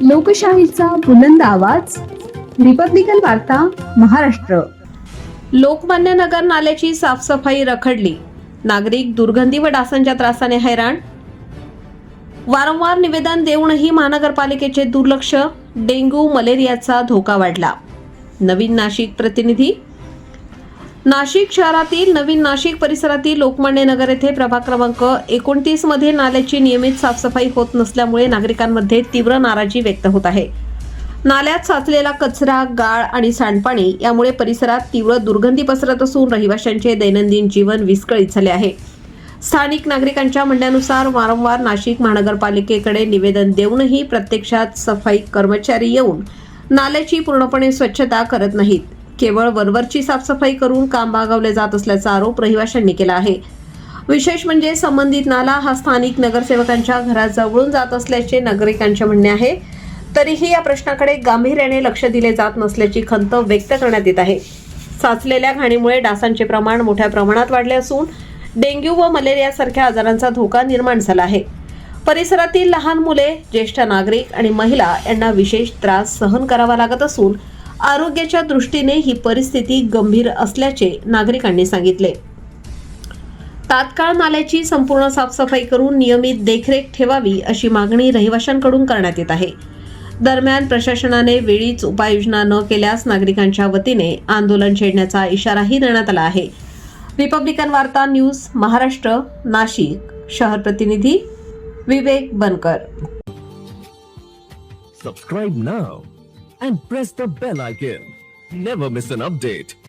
लोकशाहीचा बुलंद आवाज, रिपब्लिकन वार्ता, महाराष्ट्र. लोकमान्य नगर नाल्याची साफसफाई रखडली. नागरिक दुर्गंधी व डासांच्या त्रासाने हैराण. वारंवार निवेदन देऊनही महानगरपालिकेचे दुर्लक्ष. डेंग्यू मलेरियाचा धोका वाढला. नवीन नाशिक प्रतिनिधी. नाशिक शहरातील नवीन नाशिक परिसरातील लोकमान्य नगर येथे प्रभाग क्रमांक 29 मध्ये नाल्याची नियमित साफसफाई होत नसल्यामुळे नागरिकांमध्ये तीव्र नाराजी व्यक्त होत आहे. नाल्यात साचलेला कचरा, गाळ आणि सांडपाणी यामुळे परिसरात तीव्र दुर्गंधी पसरत असून रहिवाशांचे दैनंदिन जीवन विस्कळीत झाले आहे. स्थानिक नागरिकांच्या म्हणण्यानुसार वारंवार नाशिक महानगरपालिकेकडे निवेदन देऊनही प्रत्यक्षात सफाई कर्मचारी येऊन नाल्याची पूर्णपणे स्वच्छता करत नाहीत. केवळ वरवरची साफसफाई करून काम भागवले जात असल्याचा आरोप रहिवाशांनी केला आहे. विशेष म्हणजे संबंधित नाला हा स्थानिक नगरसेवकांच्या घराजवळून जात असल्याचे नागरिकांचे म्हणणे आहे. तरीही या प्रश्नाकडे गांभीर्याने लक्ष दिले जात नसल्याची खंत व्यक्त करण्यात येत आहे. साचलेल्या घाणीमुळे डासांचे प्रमाण मोठ्या प्रमाणात वाढले असून डेंग्यू व मलेरिया सारख्या आजारांचा धोका निर्माण झाला आहे. परिसरातील लहान मुले, ज्येष्ठ नागरिक आणि महिला यांना विशेष त्रास सहन करावा लागत असून आरोग्याच्या दृष्टीने ही परिस्थिती गंभीर असल्याचे नागरिकांनी सांगितले. तात्काळ नाल्याची संपूर्ण साफसफाई करून नियमित देखरेख ठेवावी अशी मागणी रहिवाशांकडून करण्यात येत आहे. दरम्यान प्रशासनाने वेळीच उपाययोजना न केल्यास नागरिकांच्या वतीने आंदोलन छेडण्याचा इशाराही देण्यात आला आहे. रिपब्लिकन वार्ता न्यूज महाराष्ट्र, नाशिक. शहर प्रतिनिधी विवेक बनकर. Subscribe now and press the bell icon. Never miss an update.